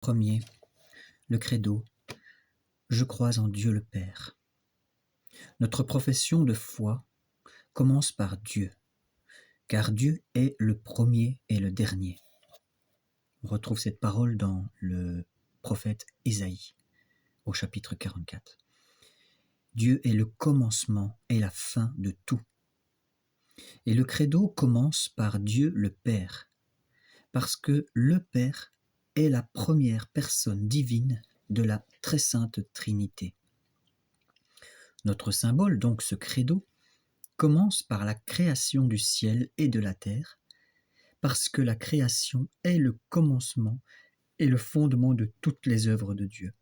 Premier, le credo. Je crois en Dieu le Père. Notre profession de foi commence par Dieu, car Dieu est le premier et le dernier. On retrouve cette parole dans le prophète Ésaïe, au chapitre 44. Dieu est le commencement et la fin de tout. Et le credo commence par Dieu le Père, parce que le Père est la première personne divine de la très sainte Trinité. Notre symbole, donc ce credo, commence par la création du ciel et de la terre, parce que la création est le commencement et le fondement de toutes les œuvres de Dieu.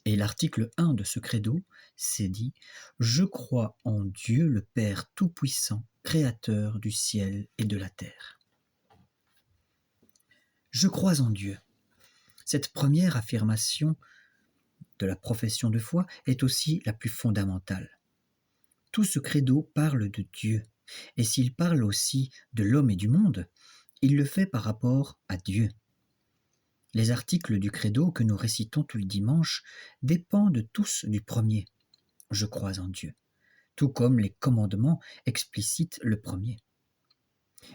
Et l'article 1 de ce credo, c'est dit « Je crois en Dieu le Père Tout-Puissant, Créateur du ciel et de la terre. » Je crois en Dieu. Cette première affirmation de la profession de foi est aussi la plus fondamentale. Tout ce credo parle de Dieu, et s'il parle aussi de l'homme et du monde, il le fait par rapport à Dieu. Les articles du credo que nous récitons tous les dimanches dépendent tous du premier, « Je crois en Dieu », tout comme les commandements explicitent le premier.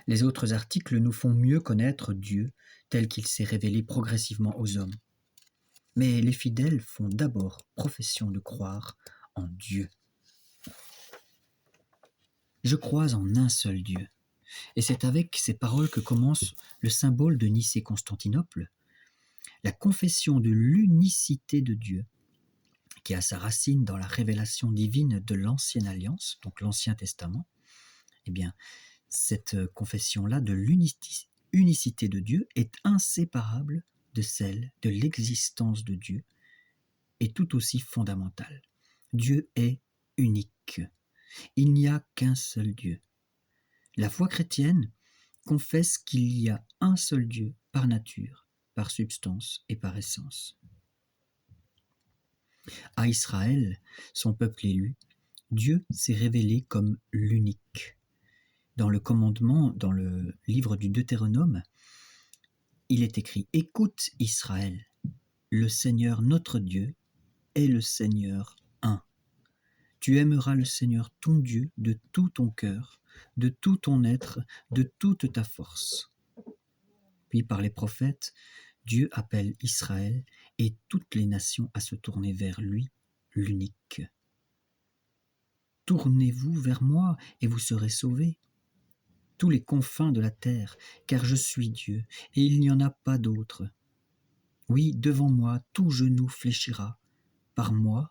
Les autres articles nous font mieux connaître Dieu tel qu'il s'est révélé progressivement aux hommes. Mais les fidèles font d'abord profession de croire en Dieu. Je crois en un seul Dieu. Et c'est avec ces paroles que commence le symbole de Nicée-Constantinople, la confession de l'unicité de Dieu, qui a sa racine dans la révélation divine de l'Ancienne Alliance, donc l'Ancien Testament. Eh bien, cette confession-là de l'unicité de Dieu est inséparable de celle de l'existence de Dieu et tout aussi fondamentale. Dieu est unique. Il n'y a qu'un seul Dieu. La foi chrétienne confesse qu'il y a un seul Dieu par nature, par substance et par essence. À Israël, son peuple élu, Dieu s'est révélé comme l'unique. Dans le commandement, dans le livre du Deutéronome, il est écrit « Écoute Israël, le Seigneur notre Dieu est le Seigneur un. Tu aimeras le Seigneur ton Dieu de tout ton cœur, de tout ton être, de toute ta force. » Puis par les prophètes, Dieu appelle Israël et toutes les nations à se tourner vers lui, l'unique. « Tournez-vous vers moi et vous serez sauvés, tous les confins de la terre, car je suis Dieu et il n'y en a pas d'autre. Oui, devant moi, tout genou fléchira, par moi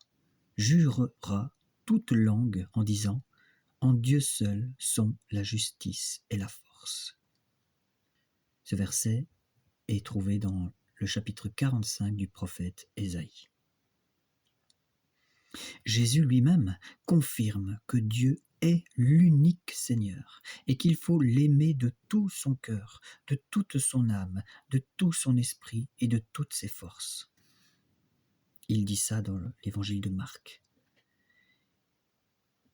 jurera toute langue en disant « En Dieu seul sont la justice et la force. » Ce verset est trouvé dans le chapitre 45 du prophète Ésaïe. Jésus lui-même confirme que Dieu est l'unique Seigneur et qu'il faut l'aimer de tout son cœur, de toute son âme, de tout son esprit et de toutes ses forces. Il dit ça dans l'évangile de Marc.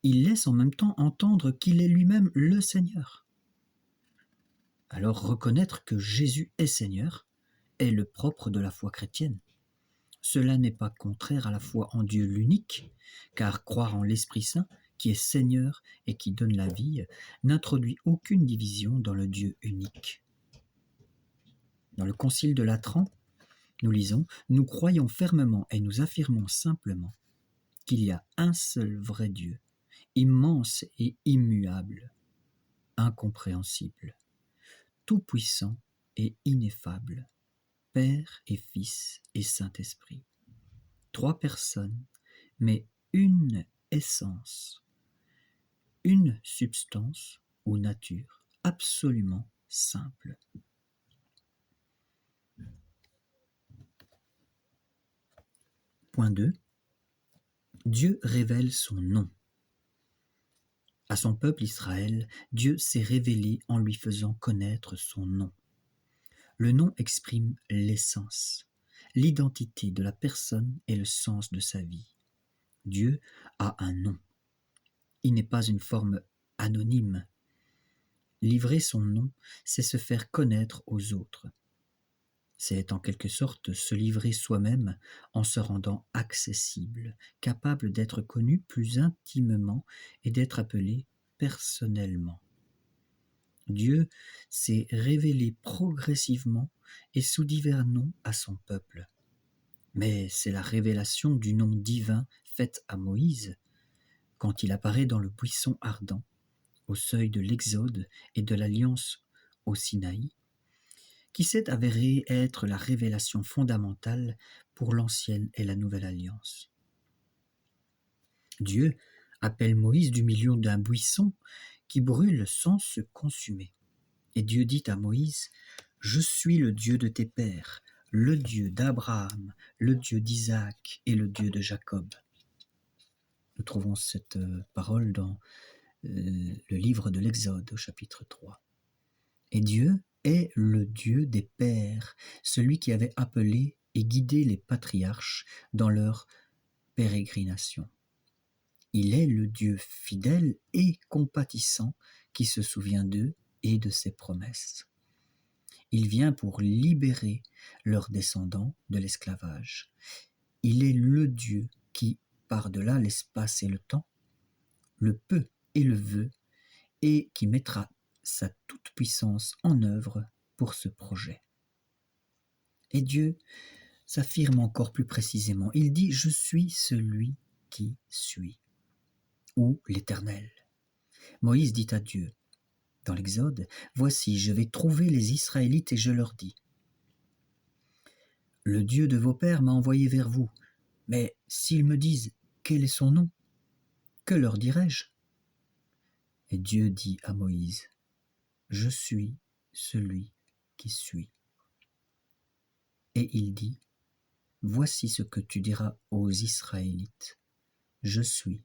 Il laisse en même temps entendre qu'il est lui-même le Seigneur. Alors reconnaître que Jésus est Seigneur est le propre de la foi chrétienne. Cela n'est pas contraire à la foi en Dieu l'unique, car croire en l'Esprit Saint, qui est Seigneur et qui donne la vie, n'introduit aucune division dans le Dieu unique. Dans le Concile de Latran, nous lisons « Nous croyons fermement et nous affirmons simplement qu'il y a un seul vrai Dieu, immense et immuable, incompréhensible, tout-puissant et ineffable, Père et Fils et Saint-Esprit. Trois personnes, mais une essence, une substance ou nature absolument simple. » Point 2. Dieu révèle son nom. À son peuple Israël, Dieu s'est révélé en lui faisant connaître son nom. Le nom exprime l'essence, l'identité de la personne et le sens de sa vie. Dieu a un nom. Il n'est pas une forme anonyme. Livrer son nom, c'est se faire connaître aux autres. C'est en quelque sorte se livrer soi-même en se rendant accessible, capable d'être connu plus intimement et d'être appelé personnellement. Dieu s'est révélé progressivement et sous divers noms à son peuple. Mais c'est la révélation du nom divin faite à Moïse, quand il apparaît dans le buisson ardent, au seuil de l'Exode et de l'Alliance au Sinaï, qui s'est avérée être la révélation fondamentale pour l'Ancienne et la Nouvelle Alliance. Dieu appelle Moïse du milieu d'un buisson qui brûle sans se consumer. Et Dieu dit à Moïse, « Je suis le Dieu de tes pères, le Dieu d'Abraham, le Dieu d'Isaac et le Dieu de Jacob. » Nous trouvons cette parole dans le livre de l'Exode au chapitre 3. Et Dieu est le Dieu des pères, celui qui avait appelé et guidé les patriarches dans leur pérégrination. Il est le Dieu fidèle et compatissant qui se souvient d'eux et de ses promesses. Il vient pour libérer leurs descendants de l'esclavage. Il est le Dieu qui, par-delà l'espace et le temps, le peut et le veut, et qui mettra sa toute-puissance en œuvre pour ce projet. Et Dieu s'affirme encore plus précisément. Il dit « Je suis celui qui suis » ou l'Éternel. Moïse dit à Dieu, dans l'Exode, « Voici, je vais trouver les Israélites et je leur dis, le Dieu de vos pères m'a envoyé vers vous, mais s'ils me disent, quel est son nom, que leur dirai-je » Et Dieu dit à Moïse, « Je suis celui qui suis. » Et il dit, « Voici ce que tu diras aux Israélites. Je suis,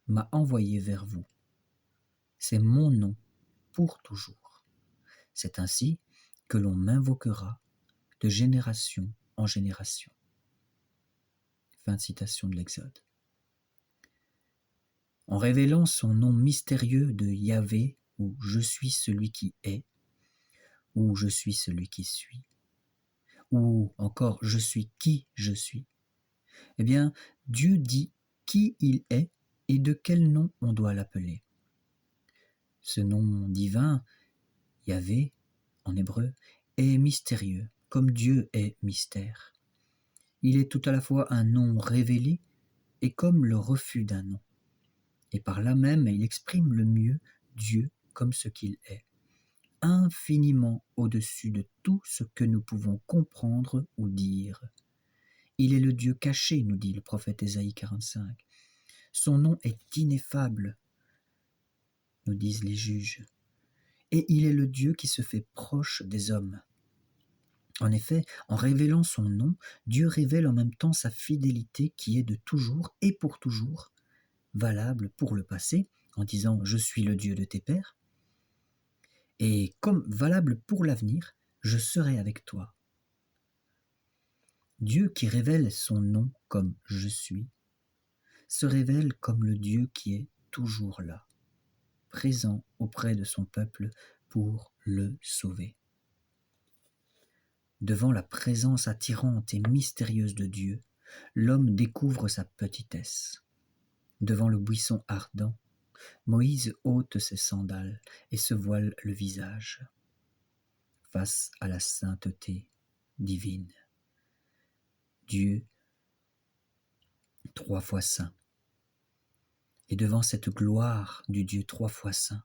m'a envoyé vers vous. C'est mon nom pour toujours. C'est ainsi que l'on m'invoquera de génération en génération. » Fin de citation de l'Exode. En révélant son nom mystérieux de Yahvé, ou « Je suis celui qui est », ou « Je suis celui qui suis », ou encore « Je suis qui je suis », eh bien, Dieu dit qui il est et de quel nom on doit l'appeler. Ce nom divin, Yahvé, en hébreu, est mystérieux, comme Dieu est mystère. Il est tout à la fois un nom révélé et comme le refus d'un nom. Et par là même, il exprime le mieux Dieu comme ce qu'il est, infiniment au-dessus de tout ce que nous pouvons comprendre ou dire. Il est le Dieu caché, nous dit le prophète Ésaïe 45. Son nom est ineffable, nous disent les juges. Et il est le Dieu qui se fait proche des hommes. En effet, en révélant son nom, Dieu révèle en même temps sa fidélité qui est de toujours et pour toujours, valable pour le passé, en disant « Je suis le Dieu de tes pères », et comme valable pour l'avenir, « Je serai avec toi ». Dieu qui révèle son nom comme « Je suis », se révèle comme le Dieu qui est toujours là, présent auprès de son peuple pour le sauver. Devant la présence attirante et mystérieuse de Dieu, l'homme découvre sa petitesse. Devant le buisson ardent, Moïse ôte ses sandales et se voile le visage, face à la sainteté divine. Dieu, 3 fois saint. Et devant cette gloire du Dieu 3 fois saint,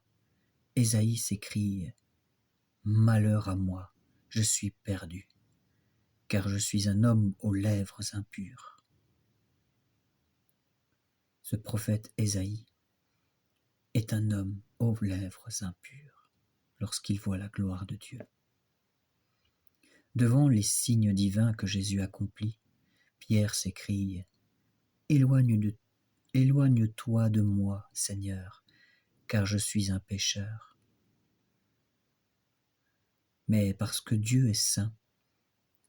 Ésaïe s'écrie « Malheur à moi, je suis perdu, car je suis un homme aux lèvres impures. » Ce prophète Ésaïe est un homme aux lèvres impures lorsqu'il voit la gloire de Dieu. Devant les signes divins que Jésus accomplit, Pierre s'écrie « Éloigne-toi de moi, Seigneur, car je suis un pécheur. » Mais parce que Dieu est saint,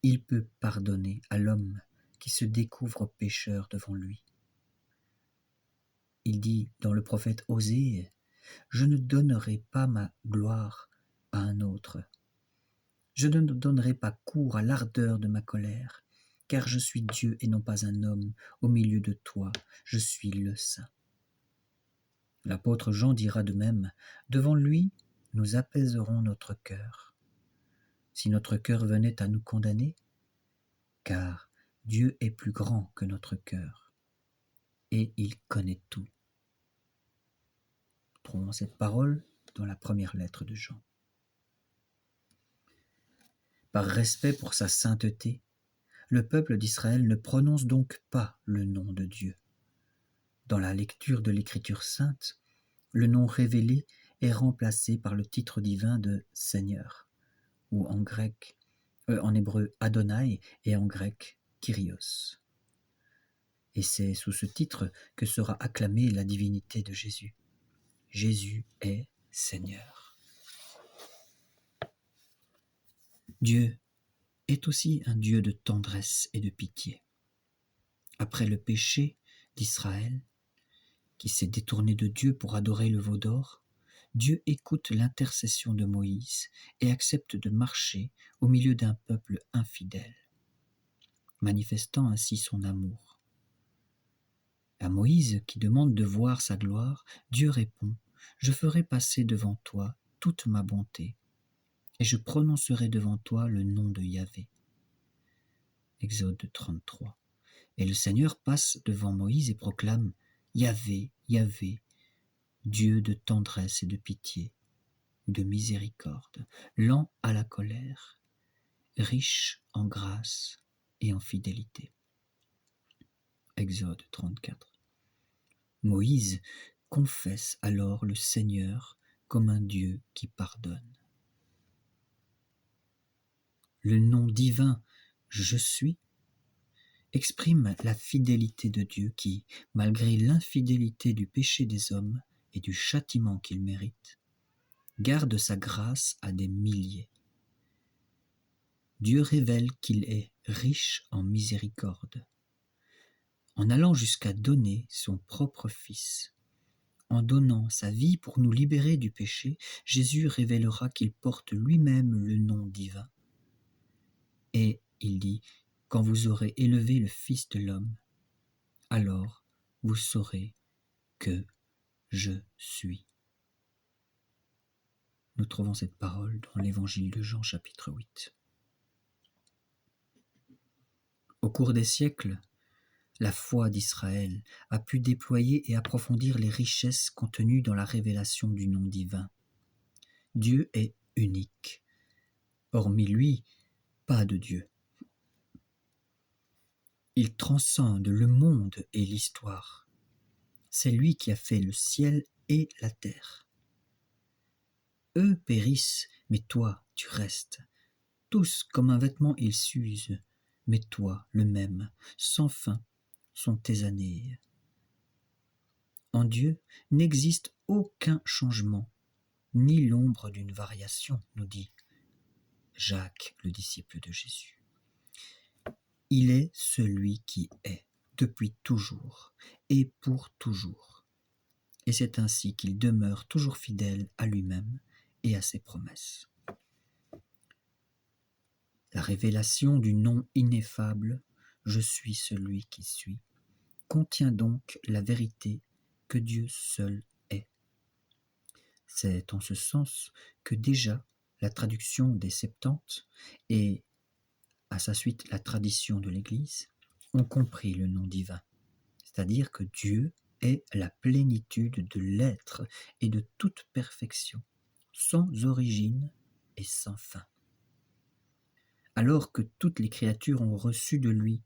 il peut pardonner à l'homme qui se découvre pécheur devant lui. Il dit dans le prophète Osée, « Je ne donnerai pas ma gloire à un autre. Je ne donnerai pas cours à l'ardeur de ma colère, car je suis Dieu et non pas un homme, au milieu de toi, je suis le Saint. L'apôtre Jean dira de même, devant lui, nous apaiserons notre cœur. Si notre cœur venait à nous condamner, car Dieu est plus grand que notre cœur, et il connaît tout. Trouvons cette parole dans la première lettre de Jean. Par respect pour sa sainteté, le peuple d'Israël ne prononce donc pas le nom de Dieu. Dans la lecture de l'Écriture sainte, le nom révélé est remplacé par le titre divin de Seigneur, ou en hébreu Adonai et en grec Kyrios. Et c'est sous ce titre que sera acclamée la divinité de Jésus. Jésus est Seigneur. Dieu est aussi un Dieu de tendresse et de pitié. Après le péché d'Israël, qui s'est détourné de Dieu pour adorer le veau d'or, Dieu écoute l'intercession de Moïse et accepte de marcher au milieu d'un peuple infidèle, manifestant ainsi son amour. À Moïse, qui demande de voir sa gloire, Dieu répond « Je ferai passer devant toi toute ma bonté, et je prononcerai devant toi le nom de Yahvé. » Exode 33. Et le Seigneur passe devant Moïse et proclame « Yahvé, Yahvé, Dieu de tendresse et de pitié, de miséricorde, lent à la colère, riche en grâce et en fidélité. » Exode 34. Moïse confesse alors le Seigneur comme un Dieu qui pardonne. Le nom divin « Je suis » exprime la fidélité de Dieu qui, malgré l'infidélité du péché des hommes et du châtiment qu'ils méritent, garde sa grâce à des milliers. Dieu révèle qu'il est riche en miséricorde, en allant jusqu'à donner son propre Fils. En donnant sa vie pour nous libérer du péché, Jésus révélera qu'il porte lui-même le nom divin. Et il dit, « Quand vous aurez élevé le Fils de l'homme, alors vous saurez que je suis. » Nous trouvons cette parole dans l'Évangile de Jean, chapitre 8. Au cours des siècles, la foi d'Israël a pu déployer et approfondir les richesses contenues dans la révélation du nom divin. Dieu est unique. Hormis lui, pas de Dieu. Il transcende le monde et l'histoire. C'est lui qui a fait le ciel et la terre. Eux périssent, mais toi, tu restes. Tous, comme un vêtement, ils s'usent, mais toi, le même, sans fin, sont tes années. En Dieu n'existe aucun changement, ni l'ombre d'une variation, nous dit Jacques, le disciple de Jésus. Il est celui qui est, depuis toujours et pour toujours. Et c'est ainsi qu'il demeure toujours fidèle à lui-même et à ses promesses. La révélation du nom ineffable « Je suis celui qui suis » contient donc la vérité que Dieu seul est. C'est en ce sens que déjà la traduction des Septante et à sa suite la tradition de l'Église ont compris le nom divin, c'est-à-dire que Dieu est la plénitude de l'être et de toute perfection, sans origine et sans fin. Alors que toutes les créatures ont reçu de lui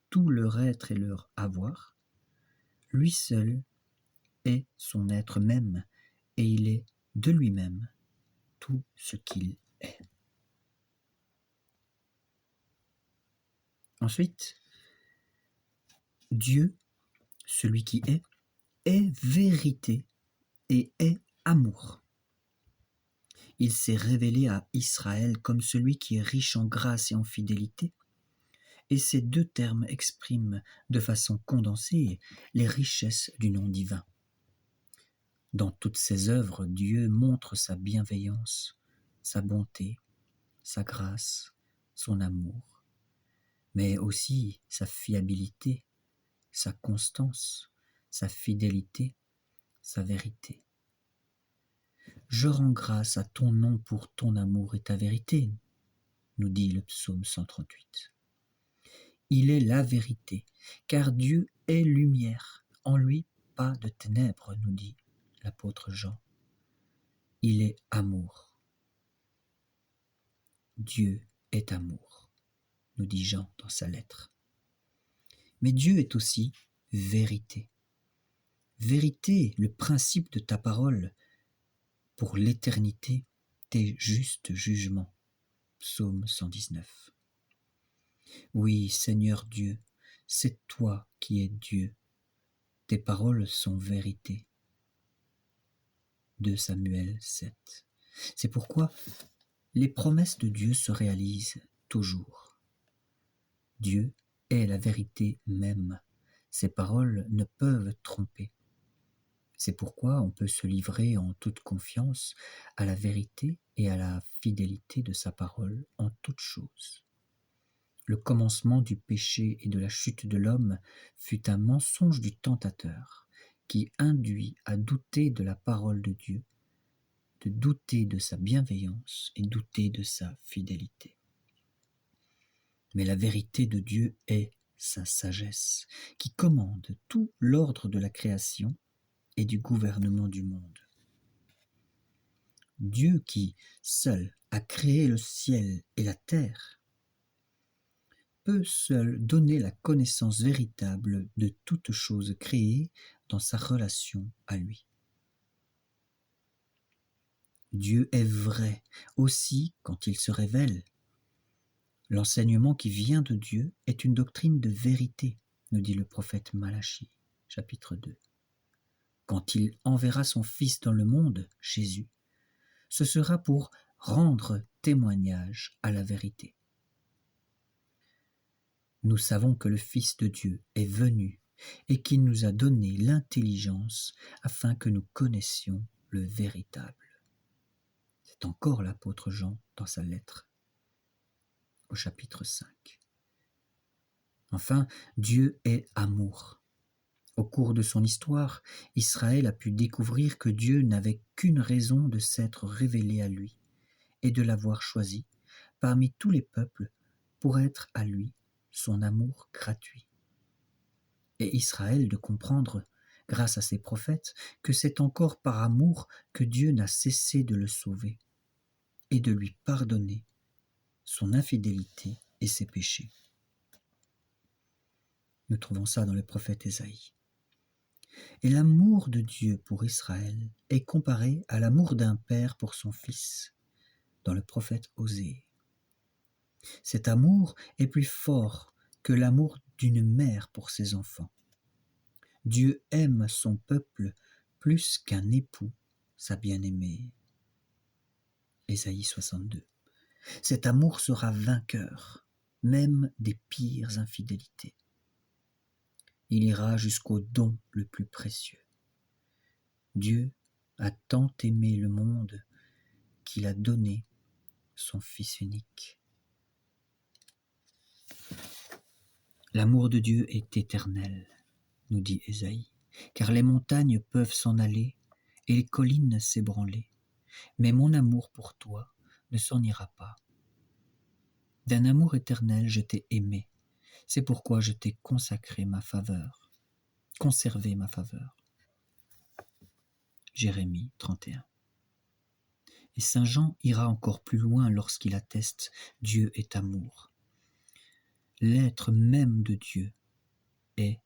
tout leur être et leur avoir, lui seul est son être même, et il est de lui-même tout ce qu'il est. Ensuite, Dieu, celui qui est vérité et est amour. Il s'est révélé à Israël comme celui qui est riche en grâce et en fidélité, et ces deux termes expriment de façon condensée les richesses du nom divin. Dans toutes ses œuvres, Dieu montre sa bienveillance, sa bonté, sa grâce, son amour, mais aussi sa fiabilité, sa constance, sa fidélité, sa vérité. Je rends grâce à ton nom pour ton amour et ta vérité, nous dit le psaume 138. Il est la vérité, car Dieu est lumière. En lui, pas de ténèbres, nous dit l'apôtre Jean. Il est amour. Dieu est amour, nous dit Jean dans sa lettre. Mais Dieu est aussi vérité. Vérité, le principe de ta parole pour l'éternité, tes justes jugements. Psaume 119. Oui, Seigneur Dieu, c'est toi qui es Dieu. Tes paroles sont vérité. 2 Samuel 7. C'est pourquoi les promesses de Dieu se réalisent toujours. Dieu est la vérité même. Ses paroles ne peuvent tromper. C'est pourquoi on peut se livrer en toute confiance à la vérité et à la fidélité de sa parole en toutes choses. Le commencement du péché et de la chute de l'homme fut un mensonge du tentateur qui induit à douter de la parole de Dieu, de douter de sa bienveillance et douter de sa fidélité. Mais la vérité de Dieu est sa sagesse, qui commande tout l'ordre de la création et du gouvernement du monde. Dieu qui, seul, a créé le ciel et la terre, peut seul donner la connaissance véritable de toute chose créée dans sa relation à lui. Dieu est vrai aussi quand il se révèle. L'enseignement qui vient de Dieu est une doctrine de vérité, nous dit le prophète Malachie, chapitre 2. Quand il enverra son Fils dans le monde, Jésus, ce sera pour rendre témoignage à la vérité. Nous savons que le Fils de Dieu est venu et qu'il nous a donné l'intelligence afin que nous connaissions le véritable. C'est encore l'apôtre Jean dans sa lettre au chapitre 5. Enfin, Dieu est amour. Au cours de son histoire, Israël a pu découvrir que Dieu n'avait qu'une raison de s'être révélé à lui et de l'avoir choisi parmi tous les peuples pour être à lui son amour gratuit. Et Israël de comprendre, grâce à ses prophètes, que c'est encore par amour que Dieu n'a cessé de le sauver et de lui pardonner son infidélité et ses péchés. Nous trouvons ça dans le prophète Ésaïe. Et l'amour de Dieu pour Israël est comparé à l'amour d'un père pour son fils, dans le prophète Osée. Cet amour est plus fort que l'amour d'une mère pour ses enfants. Dieu aime son peuple plus qu'un époux sa bien-aimée. Ésaïe 62. Cet amour sera vainqueur, même des pires infidélités. Il ira jusqu'au don le plus précieux. Dieu a tant aimé le monde qu'il a donné son Fils unique. L'amour de Dieu est éternel, nous dit Ésaïe, car les montagnes peuvent s'en aller et les collines s'ébranler, mais mon amour pour toi ne s'en ira pas. D'un amour éternel je t'ai aimé, c'est pourquoi je t'ai consacré ma faveur, conservé ma faveur. Jérémie 31. Et saint Jean ira encore plus loin lorsqu'il atteste « Dieu est amour ». L'être même de Dieu est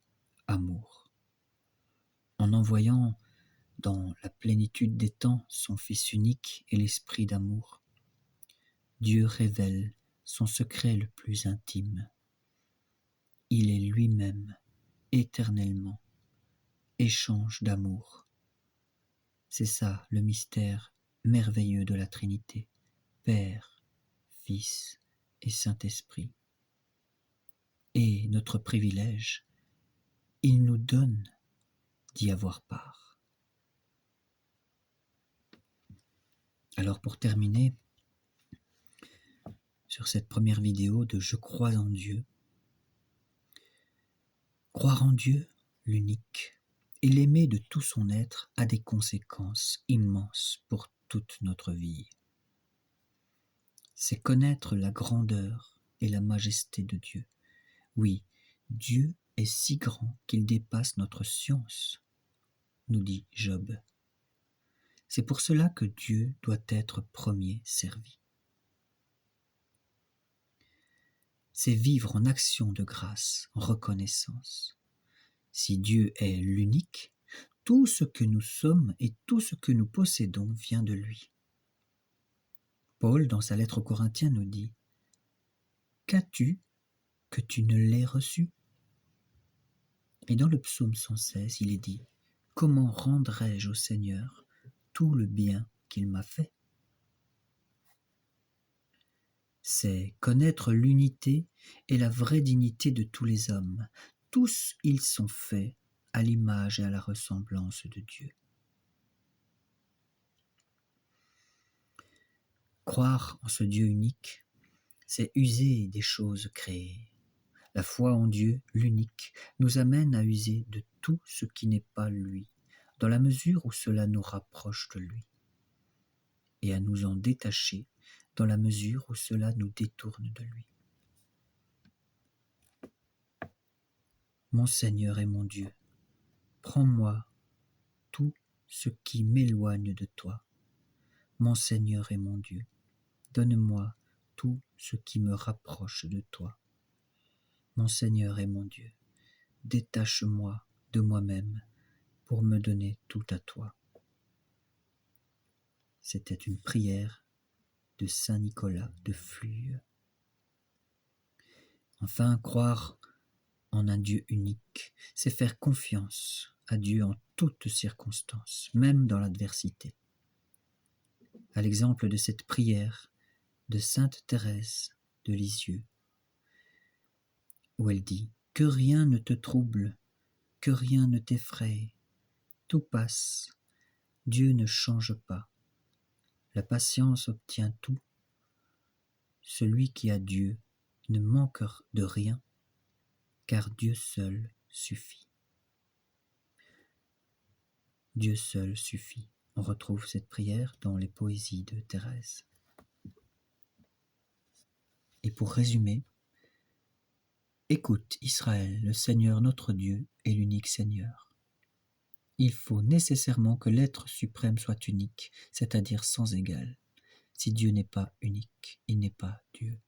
amour. En envoyant dans la plénitude des temps son Fils unique et l'Esprit d'amour, Dieu révèle son secret le plus intime. Il est lui-même, éternellement, échange d'amour. C'est ça le mystère merveilleux de la Trinité, Père, Fils et Saint-Esprit. Et notre privilège, il nous donne d'y avoir part. Alors pour terminer, sur cette première vidéo de Je crois en Dieu. Croire en Dieu, l'unique, et l'aimer de tout son être a des conséquences immenses pour toute notre vie. C'est connaître la grandeur et la majesté de Dieu. Oui, Dieu est si grand qu'il dépasse notre science, nous dit Job. C'est pour cela que Dieu doit être premier servi. C'est vivre en action de grâce, en reconnaissance. Si Dieu est l'unique, tout ce que nous sommes et tout ce que nous possédons vient de lui. Paul, dans sa lettre aux Corinthiens, nous dit « Qu'as-tu que tu ne l'aies reçu ?» Et dans le psaume 116, il est dit « Comment rendrai-je au Seigneur tout le bien qu'il m'a fait ?» C'est connaître l'unité et la vraie dignité de tous les hommes. Tous ils sont faits à l'image et à la ressemblance de Dieu. Croire en ce Dieu unique, c'est user des choses créées. La foi en Dieu, l'unique, nous amène à user de tout ce qui n'est pas lui, dans la mesure où cela nous rapproche de lui, et à nous en détacher dans la mesure où cela nous détourne de lui. Mon Seigneur et mon Dieu, prends-moi tout ce qui m'éloigne de toi. Mon Seigneur et mon Dieu, donne-moi tout ce qui me rapproche de toi. Mon Seigneur et mon Dieu, détache-moi de moi-même pour me donner tout à toi. C'était une prière de Saint Nicolas de Flue. Enfin, croire en un Dieu unique, c'est faire confiance à Dieu en toutes circonstances, même dans l'adversité. À l'exemple de cette prière de Sainte Thérèse de Lisieux, où elle dit « Que rien ne te trouble, que rien ne t'effraie, tout passe, Dieu ne change pas, la patience obtient tout, celui qui a Dieu ne manque de rien, car Dieu seul suffit. » Dieu seul suffit. On retrouve cette prière dans les poésies de Thérèse. Et pour résumer, écoute Israël, le Seigneur notre Dieu est l'unique Seigneur. Il faut nécessairement que l'être suprême soit unique, c'est-à-dire sans égal. Si Dieu n'est pas unique, il n'est pas Dieu.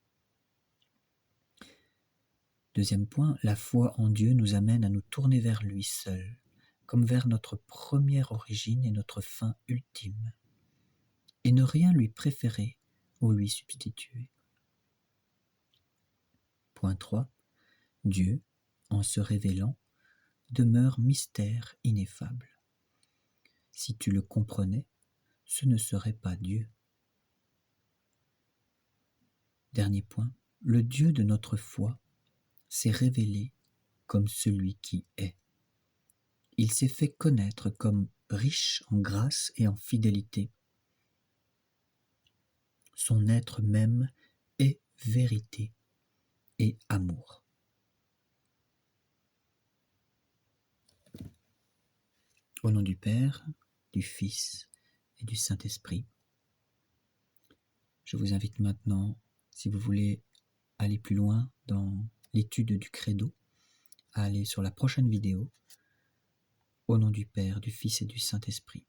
Deuxième point, la foi en Dieu nous amène à nous tourner vers lui seul, comme vers notre première origine et notre fin ultime, et ne rien lui préférer ou lui substituer. Point 3. Dieu, en se révélant, demeure mystère ineffable. Si tu le comprenais, ce ne serait pas Dieu. Dernier point, le Dieu de notre foi s'est révélé comme celui qui est. Il s'est fait connaître comme riche en grâce et en fidélité. Son être même est vérité et amour. Au nom du Père, du Fils et du Saint-Esprit, je vous invite maintenant, si vous voulez aller plus loin dans l'étude du Credo, à aller sur la prochaine vidéo. Au nom du Père, du Fils et du Saint-Esprit.